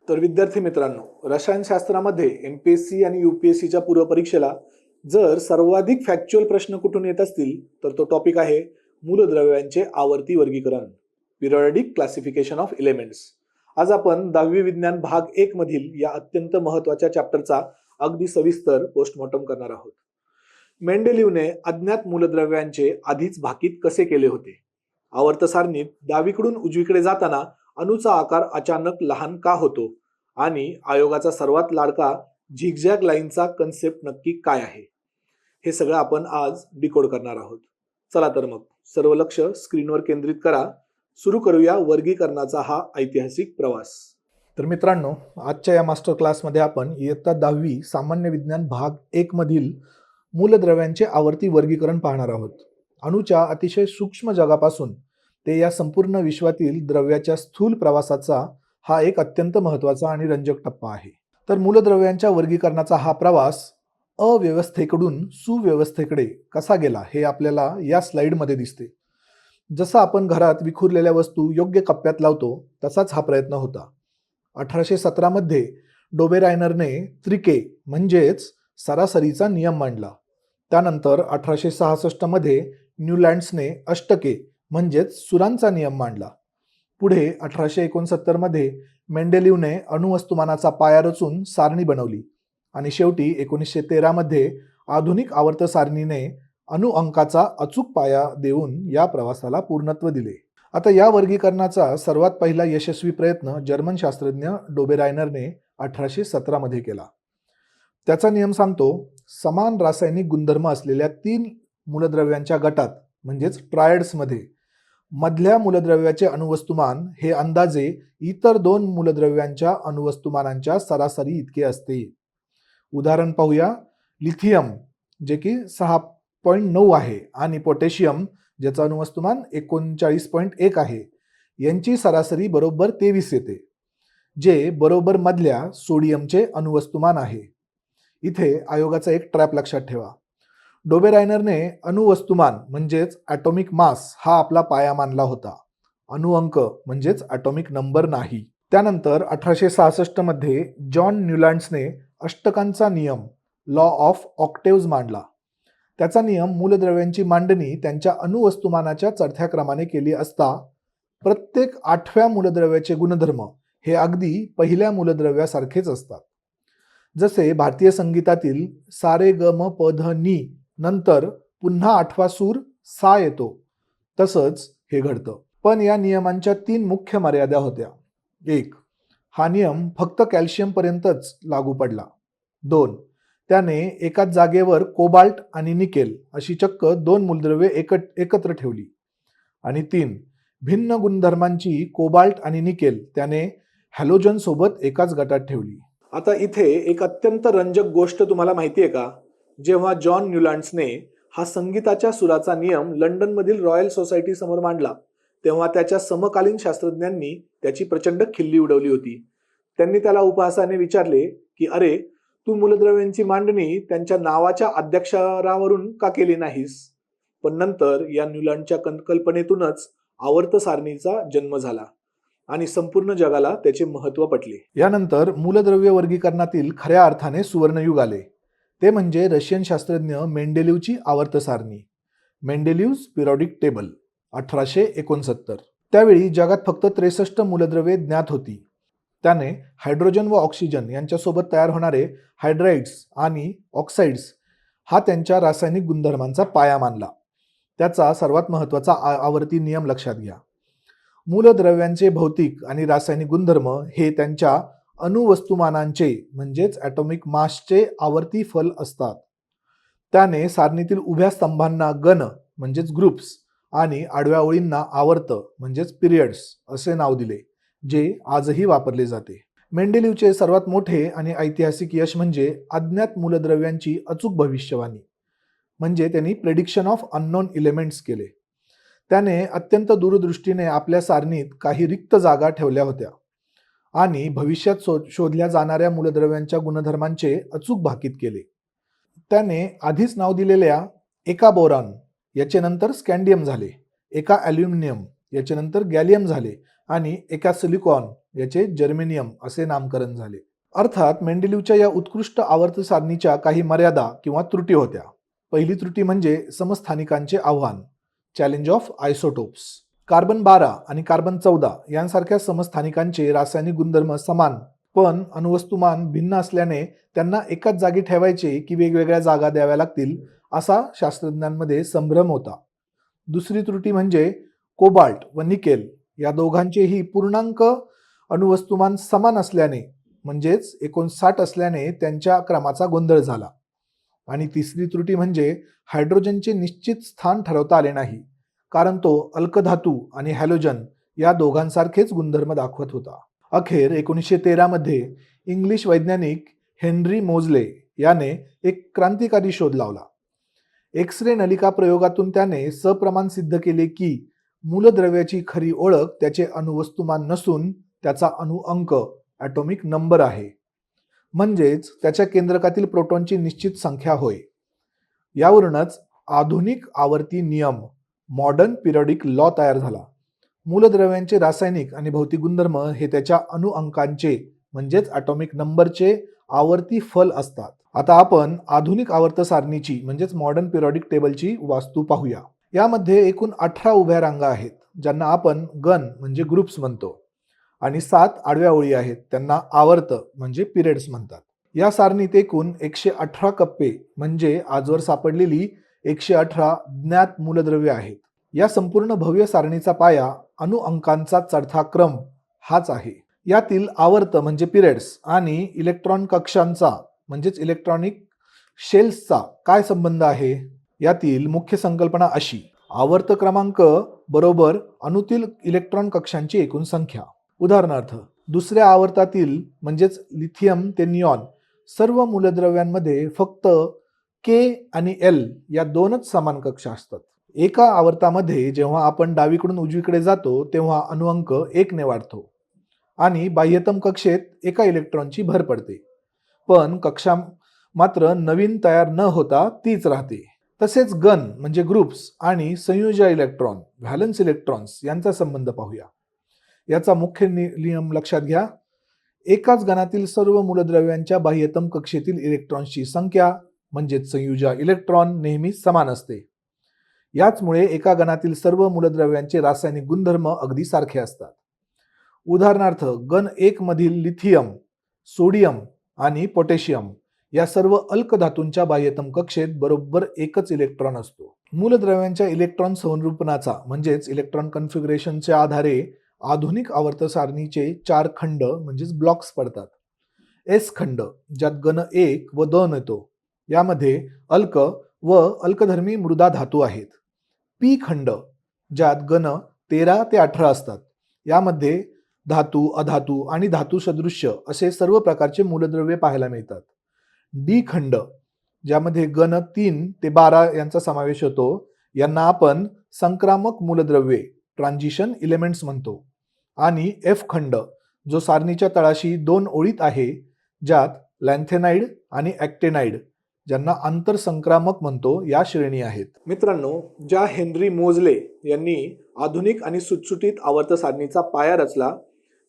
तर विद्यार्थी मित्रांनो, रसायनशास्त्रामध्ये एमपीएससी आणि यूपीएससीच्या पूर्वपरीक्षेला जर सर्वाधिक फॅक्च्युअल प्रश्न कुठून येत असतील तर तो टॉपिक आहे मूलद्रव्यांचे आवर्ती वर्गीकरण, पिरियॉडिक क्लासिफिकेशन ऑफ एलिमेंट्स. आज आपण 10वी विज्ञान भाग 1 मधील या अत्यंत महत्त्वाच्या चॅप्टरचा अगदी सविस्तर पोस्टमॉर्टम करणार आहोत. मेंडेलिव्हने अज्ञात मूलद्रव्यांचे आधीच भाकीत कसे केले होते? आवर्त सारणीत डावीकडून उजवीकडे जाताना अणूचा आकार अचानक लहान का होतो आणि आयोगाचा सर्वात लाडका झिगझॅग लाईनचा कन्सेप्ट नक्की काय आहे, हे सगळं आपण आज डिकोड करणार आहोत. चला तर मग सर्व लक्ष स्क्रीनवर केंद्रित करा. सुरू करूया वर्गीकरणाचा हा ऐतिहासिक प्रवास. तर मित्रांनो, आजच्या या मास्टर क्लासमध्ये आपण इयत्ता 10वी सामान्य विज्ञान भाग 1 मधील मूलद्रव्यांचे आवर्ती वर्गीकरण पाहणार आहोत. अणूच्या अतिशय सूक्ष्म जगापासून ते या संपूर्ण विश्वातील द्रव्याच्या स्थूल प्रवासाचा हा एक अत्यंत महत्त्वाचा आणि रंजक टप्पा आहे. तर मूलद्रव्यांच्या वर्गीकरणाचा हा प्रवास अव्यवस्थेकडून सुव्यवस्थेकडे कसा गेला हे आपल्याला या स्लाइडमध्ये दिसते. जसं आपण घरात विखुरलेल्या वस्तू योग्य कप्प्यात लावतो तसाच हा प्रयत्न होता. 1817 मध्ये डोबेरायनरने त्रिके म्हणजेच सरासरीचा नियम मांडला. त्यानंतर 1866 मध्ये न्यूलँड्सने अष्टके म्हणजेच सुरांचा नियम मांडला. पुढे 1869 मध्ये मेंडेलिव्हने अणुवस्तुमानाचा पाया रचून सारणी बनवली आणि शेवटी 1913 मध्ये आधुनिक आवर्त सारणीने अणु अंकाचा अचूक पाया देऊन या प्रवासाला पूर्णत्व दिले. आता या वर्गीकरणाचा सर्वात पहिला यशस्वी प्रयत्न जर्मन शास्त्रज्ञ डोबेरायनरने 1817 मध्ये केला. त्याचा नियम सांगतो, समान रासायनिक गुणधर्म असलेल्या 3 मूलद्रव्यांच्या गटात म्हणजेच ट्रायड्समध्ये मधल्या मूलद्रव्याचे अणुवस्तुमान हे अंदाजे इतर 2 मूलद्रव्यांच्या अणुवस्तुमानांच्या सरासरी इतके असते. उदाहरण पाहूया. लिथियम जे की 6.9 आहे आणि पोटॅशियम ज्याचं अणुवस्तुमान 39.1 आहे, यांची सरासरी बरोबर 23 येते, जे बरोबर मधल्या सोडियमचे अणुवस्तुमान आहे. इथे आयोगाचा एक ट्रॅप लक्षात ठेवा. डोबेरायनरने अणुवस्तुमान म्हणजेच ॲटॉमिक मास हा आपला पाया मानला होता, अणुअंक म्हणजेच ॲटॉमिक नंबर नाही. त्यानंतर 1866 मध्ये जॉन न्यूलँड्सने अष्टकांचा नियम लॉ ऑफ ऑक्टेव्ज मांडला. त्याचा नियम मूलद्रव्यांची मांडणी त्यांच्या अणुवस्तुमानाच्या चढत्या क्रमाने केली असता प्रत्येक 8व्या मूलद्रव्याचे गुणधर्म हे अगदी पहिल्या मूलद्रव्यासारखेच असतात. जसे भारतीय संगीतातील सारे ग म प ध नी नंतर पुन्हा 8वा सूर सा येतो, तसंच हे घडतं. पण या नियमांच्या 3 मुख्य मर्यादा होत्या. 1. हा नियम फक्त कॅल्शियम पर्यंतच लागू पडला. 2. त्याने एकाच जागेवर कोबाल्ट आणि निकेल अशी चक्क 2 मूलद्रव्ये एकत्र ठेवली. आणि 3. भिन्न गुणधर्मांची कोबाल्ट आणि निकेल त्याने हॅलोजन सोबत एकाच गटात ठेवली. आता इथे एक अत्यंत रंजक गोष्ट तुम्हाला माहिती आहे का? जेव्हा जॉन न्यूलँड्सने हा संगीताच्या सुराचा नियम लंडनमधील रॉयल सोसायटी समोर मांडला, तेव्हा त्याच्या समकालीन शास्त्रज्ञांनी त्याची प्रचंड खिल्ली उडवली होती. त्यांनी त्याला उपहासाने विचारले की अरे, तू मूलद्रव्यांची मांडणी त्यांच्या नावाच्या आद्याक्षरावरून का केली नाहीस? पण नंतर या न्यूलँडच्या कल्पनेतूनच आवर्त सारणीचा जन्म झाला आणि संपूर्ण जगाला त्याचे महत्त्व पटले. यानंतर मूलद्रव्य वर्गीकरणातील खऱ्या अर्थाने सुवर्णयुग आले. ते म्हणजे रशियन शास्त्रज्ञ मेंडेलिव्हची आवर्त सारणी, मेंडेलिव्हज पिरियॉडिक टेबल 1869. त्यावेळी जगात फक्त 63 मूलद्रव्ये ज्ञात होती. त्याने हायड्रोजन व ऑक्सिजन यांच्यासोबत तयार होणारे हायड्राइड्स आणि ऑक्साइड्स हा त्यांच्या रासायनिक गुणधर्मांचा पाया मानला. त्याचा सर्वात महत्त्वाचा आवर्ती नियम लक्षात घ्या. मूलद्रव्यांचे भौतिक आणि रासायनिक गुणधर्म हे त्यांच्या अणुवस्तुमानांचे म्हणजेच ॲटॉमिक मासचे आवर्ती फल असतात. त्याने सारणीतील उभ्या स्तंभांना गण म्हणजेच ग्रुप्स आणि आडव्या ओळींना आवर्त म्हणजेच पिरियड्स असे नाव दिले, जे आजही वापरले जाते. मेंडेलिव्हचे सर्वात मोठे आणि ऐतिहासिक यश म्हणजे अज्ञात मूलद्रव्यांची अचूक भविष्यवाणी, म्हणजे त्यांनी प्रेडिक्शन ऑफ अननोन एलिमेंट्स केले. त्याने अत्यंत दूरदृष्टीने आपल्या सारणीत काही रिक्त जागा ठेवल्या होत्या आणि भविष्यात शोधल्या जाणाऱ्या मूलद्रव्यांच्या गुणधर्मांचे अचूक भाकीत केले. त्याने आधीच नाव दिलेल्या एका बोरॉन याचे नंतर स्कँडियम झाले, एका ॲल्युमिनियम याचे नंतर गॅलियम झाले आणि एका सिलिकॉन याचे जर्मेनियम असे नामकरण झाले. अर्थात मेंडेलिव्हच्या या उत्कृष्ट आवर्त सारणीच्या काही मर्यादा किंवा त्रुटी होत्या. पहिली त्रुटी म्हणजे समस्थानिकांचे आव्हान, चॅलेंज ऑफ आयसोटोप्स. कार्बन 12 आणि कार्बन 14 यांसारख्या समस्थानिकांचे रासायनिक गुणधर्म समान पण अणुवस्तुमान भिन्न असल्याने त्यांना एकाच जागी ठेवायचे की वेगवेगळ्या जागा द्याव्या लागतील असा शास्त्रज्ञांमध्ये संभ्रम होता. दुसरी त्रुटी म्हणजे कोबाल्ट व निकेल या दोघांचेही पूर्णांक अणुवस्तुमान समान असल्याने म्हणजेच 59 असल्याने त्यांच्या क्रमाचा गोंधळ झाला. आणि तिसरी त्रुटी म्हणजे हायड्रोजनचे निश्चित स्थान ठरवता आले नाही, कारण तो अल्कधातू आणि हॅलोजन या दोघांसारखेच गुणधर्म दाखवत होता. अखेर 1913 मध्ये इंग्लिश वैज्ञानिक हेनरी मोजले याने एक क्रांतिकारी शोध लावला. एक्स-रे नलिका प्रयोगातून त्याने सप्रमाण सिद्ध केले की मूलद्रव्याची खरी ओळख त्याचे अणुवस्तुमान नसून त्याचा अणुअंक ॲटॉमिक नंबर आहे, म्हणजेच त्याच्या केंद्रकातील प्रोटॉनची निश्चित संख्या होय. यावरूनच आधुनिक आवर्ती नियम मॉडर्न पिरियडिक लॉ तयार झाला. मूलद्रव्यांचे रासायनिक आणि भौतिक गुणधर्म हे त्याच्या अणुअंकांचे म्हणजेच ॲटॉमिक नंबरचे आवर्ती फल असतात. आता आपण आधुनिक आवर्त सारणीची म्हणजेच मॉडर्न पिरियडिक टेबलची वास्तू पाहूया. यामध्ये एकूण 18 उभ्या रांगा आहेत ज्यांना आपण गण म्हणजे ग्रुप्स म्हणतो आणि 7 आडव्या ओळी आहेत त्यांना आवर्त म्हणजे पिरियड्स म्हणतात. या सारणीत एकूण 118 कप्पे म्हणजे आजवर सापडलेली 118 ज्ञात मूलद्रव्ये आहेत. या संपूर्ण भव्य सारणीचा पाया अणुअंकांचा चढता क्रम हाच आहे. यातील आवर्त म्हणजे पिरियड्स आणि इलेक्ट्रॉन कक्षांचा म्हणजेच इलेक्ट्रॉनिक शेल्सचा काय संबंध आहे? यातील मुख्य संकल्पना अशी: आवर्त क्रमांक बरोबर अणुतील इलेक्ट्रॉन कक्षांची एकूण संख्या. उदाहरणार्थ दुसऱ्या आवर्तातील म्हणजेच लिथियम ते निऑन सर्व मूलद्रव्यांमध्ये फक्त के आणि एल या दोनच समान कक्षा असतात. एका आवर्तामध्ये जेव्हा आपण डावीकडून उजवीकडे जातो तेव्हा अणुअंक 1 ने वाढतो आणि बाह्यतम कक्षेत एका इलेक्ट्रॉनची भर पडते, पण कक्षा मात्र नवीन तयार न होता तीच राहते. तसेच गण म्हणजे ग्रुप्स आणि संयोजी इलेक्ट्रॉन व्हॅलन्स इलेक्ट्रॉन्स यांचा संबंध पाहूया. याचा मुख्य नियम लक्षात घ्या. एकाच गणातील सर्व मूलद्रव्यांच्या बाह्यतम कक्षेतील इलेक्ट्रॉन्सची संख्या म्हणजेच संयुजा इलेक्ट्रॉन नेहमी समान असते. याचमुळे एका गणातील सर्व मूलद्रव्यांचे रासायनिक गुणधर्म अगदी सारखे असतात. उदाहरणार्थ गण 1 मधील लिथियम, सोडियम आणि पोटॅशियम या सर्व अल्क धातूंच्या बाह्यतम कक्षेत बरोबर एकच इलेक्ट्रॉन असतो. मूलद्रव्यांच्या इलेक्ट्रॉन संरूपनाचा म्हणजेच इलेक्ट्रॉन कन्फिगरेशनच्या आधारे आधुनिक आवर्त सारणीचे 4 खंड म्हणजेच ब्लॉक्स पडतात. एस खंड ज्यात गण 1 व 2 येतो, यामध्ये अल्क व अल्कधर्मी मृदा धातू आहेत. पी खंड ज्यात गण 13 ते 18 असतात, यामध्ये धातू, अधातू आणि धातू सदृश्य असे सर्व प्रकारचे मूलद्रव्ये पाहायला मिळतात. डी खंड ज्यामध्ये गण 3 ते 12 यांचा समावेश होतो, यांना आपण संक्रामक मूलद्रव्ये ट्रान्झिशन एलिमेंट्स म्हणतो. आणि एफ खंड जो सारणीच्या तळाशी 2 ओळीत आहे, ज्यात लॅन्थेनाइड आणि ॲक्टेनाइड ज्यांना आंतरसंक्रामक म्हणतो या श्रेणी आहेत. मित्रांनो, ज्या हेनरी मोजले यांनी आधुनिक आणि सुटसुटीत आवर्त सारणीचा पाया रचला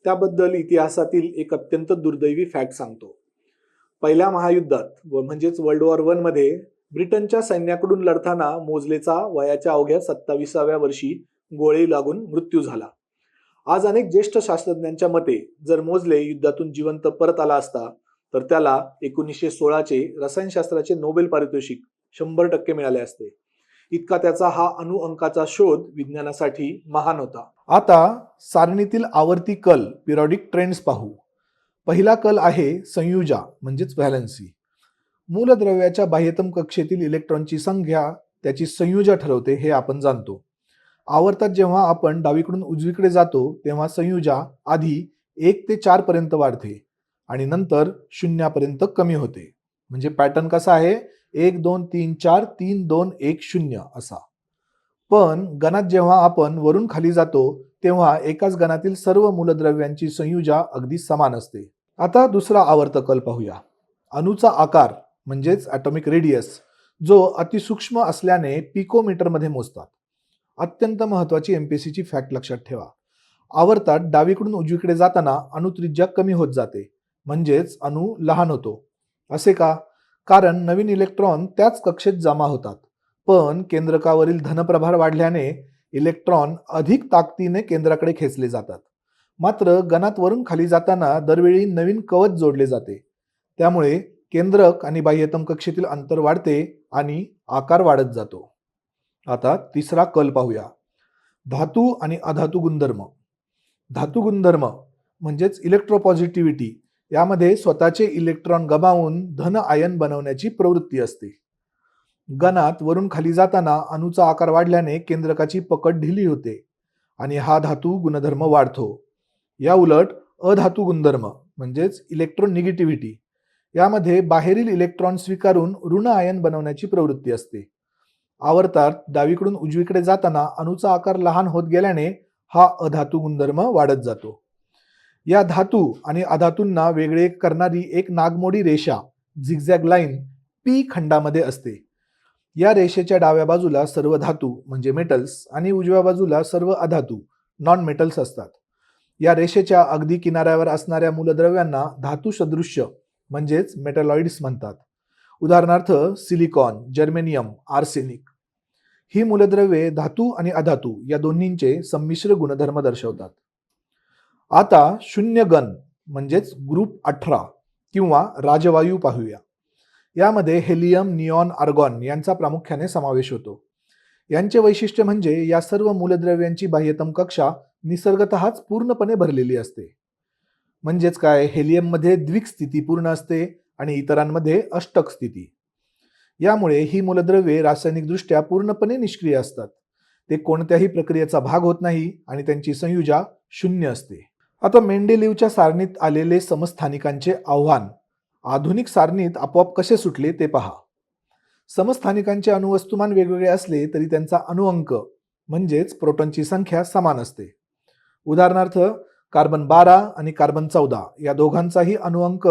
त्याबद्दल इतिहासातील एक अत्यंत दुर्दैवी फॅक्ट सांगतो. पहिल्या महायुद्धात म्हणजेच वर्ल्ड वॉर 1 मध्ये ब्रिटनच्या सैन्याकडून लढताना मोजलेचा वयाच्या अवघ्या 27व्या वर्षी गोळी लागून मृत्यू झाला. आज अनेक ज्येष्ठ शास्त्रज्ञांच्या मते जर मोजले युद्धातून जिवंत परत आला असता तर त्याला 1916चे रसायनशास्त्राचे नोबेल पारितोषिक 100% मिळाले असते. इतका त्याचा हा अणुअंकाचा शोध विज्ञानासाठी महान होता. आता सारणीतील आवर्ती कल पिरियडिक ट्रेंड्स पाहू. पहिला कल आहे संयुजा म्हणजेच व्हॅलन्सी. मूलद्रव्याच्या बाह्यतम कक्षेतील इलेक्ट्रॉनची संख्या त्याची संयुजा ठरवते हे आपण जाणतो. आवर्तात जेव्हा आपण डावीकडून उजवीकडे जातो तेव्हा संयुजा आधी 1 ते 4 पर्यंत वाढते आणि नंतर 0 पर्यंत कमी होते. म्हणजे पॅटर्न कसा आहे? 1 2 3 4 3 2 1 0 असा. पण गणात जेव्हा आपण वरून खाली जातो तेव्हा एकाच गणातील सर्व मूलद्रव्यांची संयुजा अगदी समान असते. आता दुसरा आवर्त कल पाहूया. अणूचा आकार म्हणजेच ॲटॉमिक रेडियस जो अतिसूक्ष्म असल्याने पिकोमीटर मध्ये मोजतात. अत्यंत महत्त्वाची एमपीएससीची फॅक्ट लक्षात ठेवा. आवर्तात डावीकडून उजवीकडे जाताना अणुत्रिज्या कमी होत जाते, म्हणजेच अणू लहान होतो. असे का? कारण नवीन इलेक्ट्रॉन त्याच कक्षेत जमा होतात, पण केंद्रकावरील धनप्रभार वाढल्याने इलेक्ट्रॉन अधिक ताकदीने केंद्राकडे खेचले जातात. मात्र गणात वरून खाली जाताना दरवेळी नवीन कवच जोडले जाते, त्यामुळे केंद्रक आणि बाह्यतम कक्षेतील अंतर वाढते आणि आकार वाढत जातो. आता तिसरा कल पाहूया, धातू आणि अधातू गुणधर्म. धातू गुणधर्म म्हणजेच इलेक्ट्रोपॉझिटिव्हिटी, यामध्ये स्वतःचे इलेक्ट्रॉन गमावून धन आयन बनवण्याची प्रवृत्ती असते. गणात वरून खाली जाताना अणूचा आकार वाढल्याने केंद्रकाची पकड ढिली होते आणि हा धातू गुणधर्म वाढतो. या उलट अधातू गुणधर्म म्हणजेच इलेक्ट्रोनिगेटिव्हिटी, यामध्ये बाहेरील इलेक्ट्रॉन स्वीकारून ऋण आयन बनवण्याची प्रवृत्ती असते. आवर्तात डावीकडून उजवीकडे जाताना अणूचा आकार लहान होत गेल्याने हा अधातू गुणधर्म वाढत जातो. या धातू आणि अधातूंना वेगळे करणारी एक नागमोडी रेषा झिगझॅग लाईन पी खंडामध्ये असते. या रेषेच्या डाव्या बाजूला सर्व धातू म्हणजे मेटल्स आणि उजव्या बाजूला सर्व अधातू नॉन मेटल्स असतात. या रेषेच्या अगदी किनाऱ्यावर असणाऱ्या मूलद्रव्यांना धातू सदृश्य म्हणजेच मेटॅलॉइड्स म्हणतात. उदाहरणार्थ सिलिकॉन, जर्मेनियम, आर्सेनिक. ही मूलद्रव्ये धातू आणि अधातू या दोन्हींचे संमिश्र गुणधर्म दर्शवतात. आता शून्य गण म्हणजेच ग्रुप 18 किंवा राजवायू पाहूया. यामध्ये हेलियम, निऑन, आर्गॉन यांचा प्रामुख्याने समावेश होतो. यांचे वैशिष्ट्य म्हणजे या सर्व मूलद्रव्यांची बाह्यतम कक्षा निसर्गतःच पूर्णपणे भरलेली असते. म्हणजेच काय, हेलियममध्ये द्विक स्थिती पूर्ण असते आणि इतरांमध्ये अष्टक स्थिती. यामुळे ही मूलद्रव्ये रासायनिकदृष्ट्या पूर्णपणे निष्क्रिय असतात. ते कोणत्याही प्रक्रियेचा भाग होत नाही आणि त्यांची संयुजा शून्य असते. आता मेंडेलिव्हच्या सारणीत आलेले समस्थानिकांचे आव्हान आधुनिक सारणीत आपोआप कसे सुटले ते पहा. समस्थानिकांचे अणुवस्तुमान वेगवेगळे असले तरी त्यांचा अणुअंक म्हणजेच प्रोटॉनची संख्या समान असते. उदाहरणार्थ कार्बन 12 आणि कार्बन 14 या दोघांचाही अणुअंक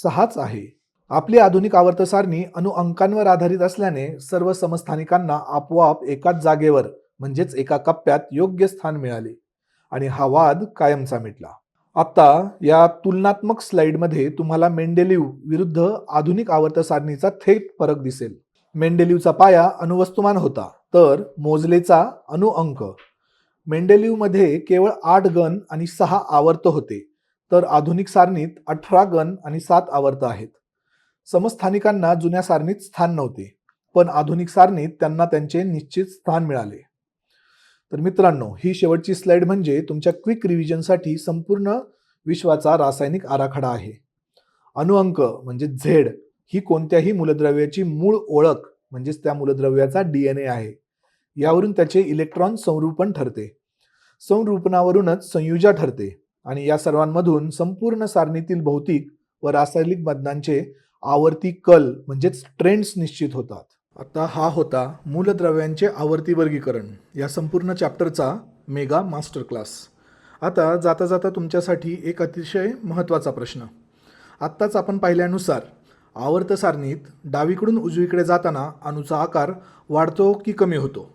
6च आहे. आपली आधुनिक आवर्त सारणी अणुअंकांवर आधारित असल्याने सर्व समस्थानिकांना आपोआप एकाच जागेवर म्हणजेच एका कप्प्यात योग्य स्थान मिळाले आणि हा वाद कायमचा मिटला. आता या तुलनात्मक स्लाइडमध्ये तुम्हाला मेंडेलिव्ह विरुद्ध आधुनिक आवर्त सारणीचा थेट फरक दिसेल. मेंडेलिव्हचा पाया अणुवस्तुमान होता, तर मोझलेचा अणुअंक. मेंडेलिव्हमध्ये केवळ 8 गण आणि 6 आवर्त होते, तर आधुनिक सारणीत 18 गण आणि 7 आवर्त आहेत. समस्थानिकांना जुन्या सारणीत स्थान नव्हते, पण आधुनिक सारणीत त्यांना त्यांचे निश्चित स्थान मिळाले. तर मित्रांनो, ही शेवटची स्लाइड म्हणजे तुमच्या क्विक रिव्हिजनसाठी संपूर्ण विश्वाचा रासायनिक आराखडा आहे. अणुअंक म्हणजे झेड ही कोणत्याही मूलद्रव्याची मूळ ओळख म्हणजेच त्या मूलद्रव्याचा DNA आहे. यावरून त्याचे इलेक्ट्रॉन संरूपण ठरते. संरूपणावरूनच संयुजा ठरते आणि या सर्वांमधून संपूर्ण सारणीतील भौतिक व रासायनिक बदलांचे आवर्ती कल म्हणजेच ट्रेंड्स निश्चित होतात. आता हा होता मूलद्रव्यांचे आवर्ती वर्गीकरण या संपूर्ण चॅप्टरचा मेगा मास्टर क्लास. आता जाता जाता तुमच्यासाठी एक अतिशय महत्त्वाचा प्रश्न. आत्ताच आपण पाहिल्यानुसार आवर्त सारणीत डावीकडून उजवीकडे जाताना अणूचा आकार वाढतो की कमी होतो?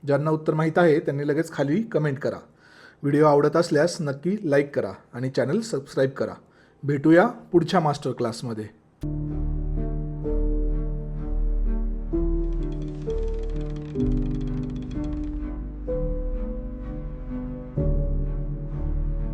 ज्यांना उत्तर माहीत आहे त्यांनी लगेच खाली कमेंट करा. व्हिडिओ आवडत असल्यास नक्की लाईक करा आणि चॅनल सबस्क्राईब करा. भेटूया पुढच्या मास्टर क्लासमध्ये.